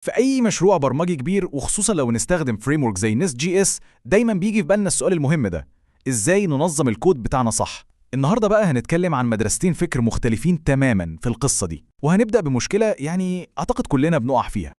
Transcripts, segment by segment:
في أي مشروع برمجي كبير وخصوصا لو نستخدم فريم ورك زي نست جي اس دايما بيجي في بالنا السؤال المهم ده: ازاي ننظم الكود بتاعنا صح؟ النهارده بقى هنتكلم عن مدرستين فكر مختلفين تماما في القصة دي، وهنبدأ بمشكلة يعني أعتقد كلنا بنقع فيها.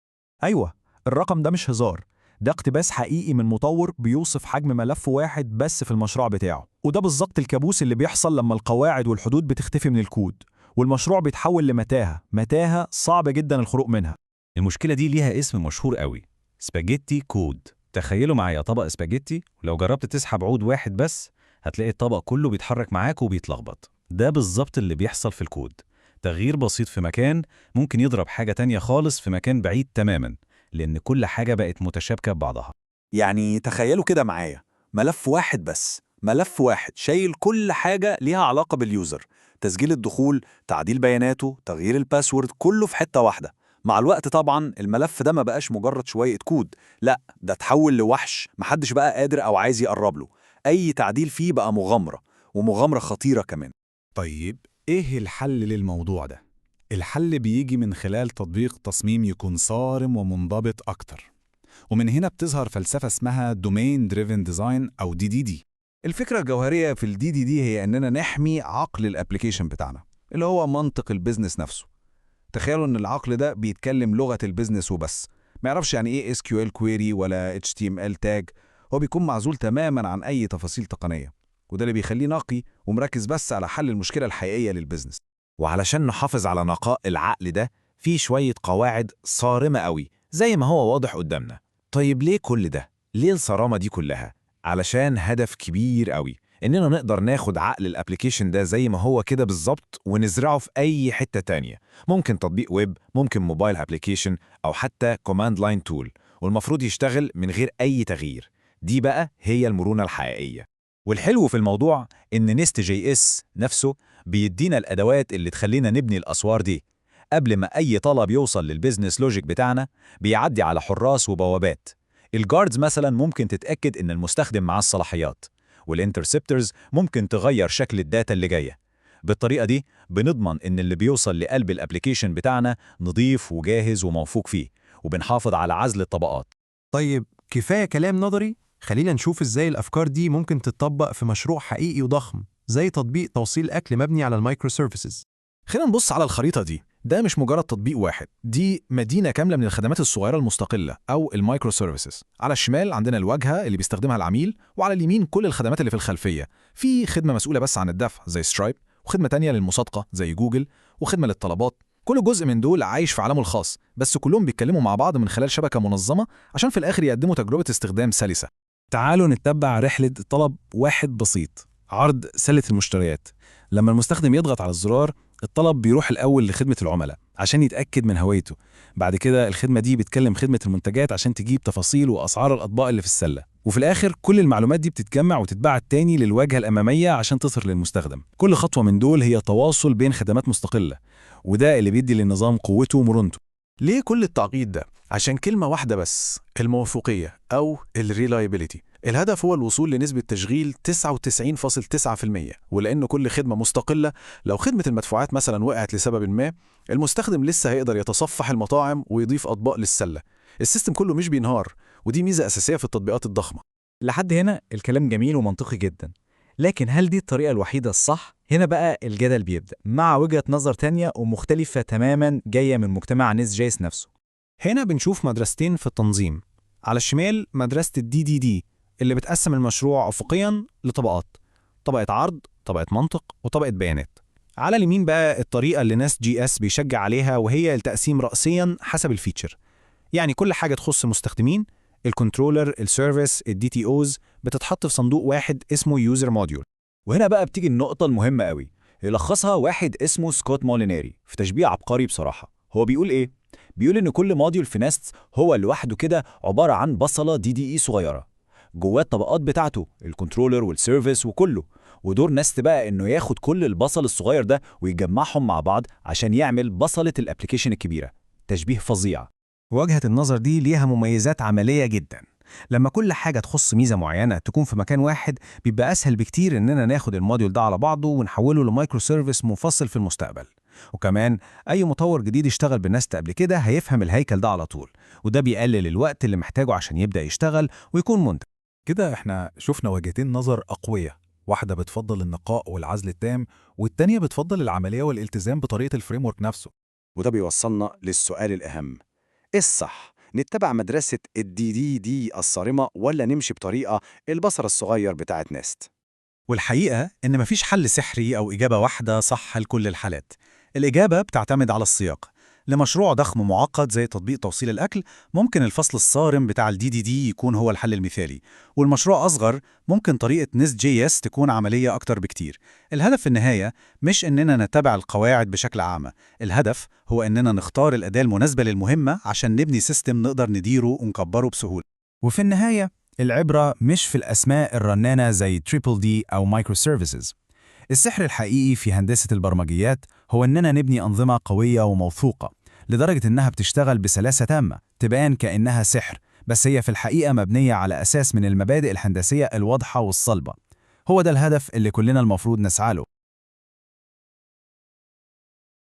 أيوة، الرقم ده مش هزار. ده اقتباس حقيقي من مطور بيوصف حجم ملف واحد بس في المشروع بتاعه، وده بالظبط الكابوس اللي بيحصل لما القواعد والحدود بتختفي من الكود والمشروع بيتحول لمتاهة صعب جدا الخروج منها. المشكلة دي ليها اسم مشهور قوي: سباجيتي كود. تخيلوا معايا طبق سباجيتي، ولو جربت تسحب عود واحد بس هتلاقي الطبق كله بيتحرك معاك وبيتلخبط. ده بالظبط اللي بيحصل في الكود. تغيير بسيط في مكان ممكن يضرب حاجة تانية خالص في مكان بعيد تماما، لأن كل حاجة بقت متشابكة ببعضها. يعني تخيلوا كده معايا، ملف واحد بس، ملف واحد شايل كل حاجة ليها علاقة باليوزر، تسجيل الدخول، تعديل بياناته، تغيير الباسورد، كله في حتة واحدة. مع الوقت طبعا الملف ده ما بقاش مجرد شوية كود، لا ده اتحول لوحش محدش بقى قادر أو عايز يقرب له. أي تعديل فيه بقى مغامرة، ومغامرة خطيرة كمان. طيب، إيه الحل للموضوع ده؟ الحل بيجي من خلال تطبيق تصميم يكون صارم ومنضبط أكتر، ومن هنا بتظهر فلسفة اسمها Domain Driven Design أو DDD. الفكرة الجوهرية في DDD هي إننا نحمي عقل الابليكيشن بتاعنا، اللي هو منطق البيزنس نفسه. تخيلوا إن العقل ده بيتكلم لغة البيزنس وبس، ما يعرفش يعني إيه SQL query ولا HTML tag. هو بيكون معزول تماماً عن أي تفاصيل تقنية، وده اللي بيخليه نقي ومركز بس على حل المشكلة الحقيقية للبيزنس. وعلشان نحافظ على نقاء العقل ده، في شوية قواعد صارمة قوي زي ما هو واضح قدامنا. طيب ليه كل ده؟ ليه الصرامة دي كلها؟ علشان هدف كبير قوي، إننا نقدر ناخد عقل الابليكيشن ده زي ما هو كده بالظبط ونزرعه في أي حتة تانية. ممكن تطبيق ويب، ممكن موبايل ابليكيشن، أو حتى كوماند لاين تول، والمفروض يشتغل من غير أي تغيير. دي بقى هي المرونة الحقيقية. والحلو في الموضوع إن نست جي اس نفسه بيدينا الأدوات اللي تخلينا نبني الأسوار دي. قبل ما أي طلب يوصل للبيزنس لوجيك بتاعنا بيعدي على حراس وبوابات. الجاردز مثلا ممكن تتأكد إن المستخدم معاه الصلاحيات، والانترسبترز ممكن تغير شكل الداتا اللي جاية. بالطريقة دي بنضمن إن اللي بيوصل لقلب الابليكيشن بتاعنا نضيف وجاهز وموثوق فيه، وبنحافظ على عزل الطبقات. طيب، كفاية كلام نظري، خلينا نشوف ازاي الأفكار دي ممكن تتطبق في مشروع حقيقي وضخم زي تطبيق توصيل أكل مبني على المايكرو سيرفيسز. خلينا نبص على الخريطة دي. ده مش مجرد تطبيق واحد، دي مدينة كاملة من الخدمات الصغيرة المستقلة أو المايكرو سيرفيسز. على الشمال عندنا الواجهة اللي بيستخدمها العميل، وعلى اليمين كل الخدمات اللي في الخلفية. في خدمة مسؤولة بس عن الدفع زي سترايب، وخدمة تانية للمصادقة زي جوجل، وخدمة للطلبات. كل جزء من دول عايش في عالمه الخاص، بس كلهم بيتكلموا مع بعض من خلال شبكة منظمة عشان في الآخر يقدموا تجربة استخدام سلسة. تعالوا نتبع رحلة طلب واحد بسيط: عرض سلة المشتريات. لما المستخدم يضغط على الزرار، الطلب بيروح الأول لخدمة العملاء عشان يتأكد من هويته. بعد كده الخدمة دي بتكلم خدمة المنتجات عشان تجيب تفاصيل وأسعار الأطباق اللي في السلة. وفي الآخر كل المعلومات دي بتتجمع وتتبعت تاني للواجهة الأمامية عشان تظهر للمستخدم. كل خطوة من دول هي تواصل بين خدمات مستقلة، وده اللي بيدي للنظام قوته ومرونته. ليه كل التعقيد ده؟ عشان كلمة واحدة بس: الموثوقية أو الريلايبيليتي. الهدف هو الوصول لنسبة تشغيل 99.9%، ولأن كل خدمة مستقلة، لو خدمة المدفوعات مثلا وقعت لسبب ما، المستخدم لسه هيقدر يتصفح المطاعم ويضيف أطباق للسلة. السيستم كله مش بينهار، ودي ميزة أساسية في التطبيقات الضخمة. لحد هنا الكلام جميل ومنطقي جدا، لكن هل دي الطريقة الوحيدة الصح؟ هنا بقى الجدل بيبدأ مع وجهة نظر تانية ومختلفة تماما جاية من مجتمع نيس جيس نفسه. هنا بنشوف مدرستين في التنظيم. على الشمال مدرسة الدي دي دي اللي بتقسم المشروع أفقياً لطبقات: طبقة عرض، طبقة منطق، وطبقة بيانات. على اليمين بقى الطريقة اللي ناس جي اس بيشجع عليها، وهي التقسيم رأسياً حسب الفيتشر. يعني كل حاجة تخص المستخدمين، الكنترولر، السيرفيس، الدي تي اوز، بتتحط في صندوق واحد اسمه يوزر موديول. وهنا بقى بتيجي النقطة المهمة قوي، يلخصها واحد اسمه سكوت مولينيري في تشبيه عبقري بصراحة. هو بيقول إيه؟ بيقول إن كل موديول في نست هو لوحده كده عبارة عن بصلة دي دي إي صغيرة، جواه الطبقات بتاعته، الكنترولر والسيرفيس وكله. ودور نست بقى إنه ياخد كل البصل الصغير ده ويجمعهم مع بعض عشان يعمل بصلة الابليكيشن الكبيرة. تشبيه فظيع. وجهة النظر دي ليها مميزات عملية جدا. لما كل حاجة تخص ميزة معينة تكون في مكان واحد، بيبقى أسهل بكتير إننا ناخد الموديول ده على بعضه ونحوله لمايكرو سيرفيس منفصل في المستقبل. وكمان أي مطور جديد يشتغل بالنست قبل كده هيفهم الهيكل ده على طول، وده بيقلل الوقت اللي محتاجه عشان يبدأ يشتغل ويكون منتج. كده احنا شفنا وجهتين نظر أقوياء، واحدة بتفضل النقاء والعزل التام، والتانية بتفضل العملية والالتزام بطريقة الفريمورك نفسه. وده بيوصلنا للسؤال الأهم، إيه الصح؟ نتبع مدرسة الDDD الصارمة ولا نمشي بطريقة البصر الصغير بتاعت نست؟ والحقيقة إن مفيش حل سحري أو إجابة واحدة صح لكل الحالات. الإجابة بتعتمد على السياق. لمشروع ضخم معقد زي تطبيق توصيل الأكل ممكن الفصل الصارم بتاع الDDD يكون هو الحل المثالي، والمشروع أصغر ممكن طريقة Nest.js تكون عملية أكتر بكتير. الهدف في النهاية مش إننا نتبع القواعد بشكل عام، الهدف هو إننا نختار الأداة المناسبة للمهمة عشان نبني سيستم نقدر نديره ونكبره بسهولة. وفي النهاية العبرة مش في الأسماء الرنانة زي تريبل دي أو مايكرو سيرفيسز. السحر الحقيقي في هندسة البرمجيات هو إننا نبني أنظمة قوية وموثوقة لدرجة إنها بتشتغل بسلاسة تامة، تبان كأنها سحر، بس هي في الحقيقة مبنية على أساس من المبادئ الهندسية الواضحة والصلبة. هو ده الهدف اللي كلنا المفروض نسعى له.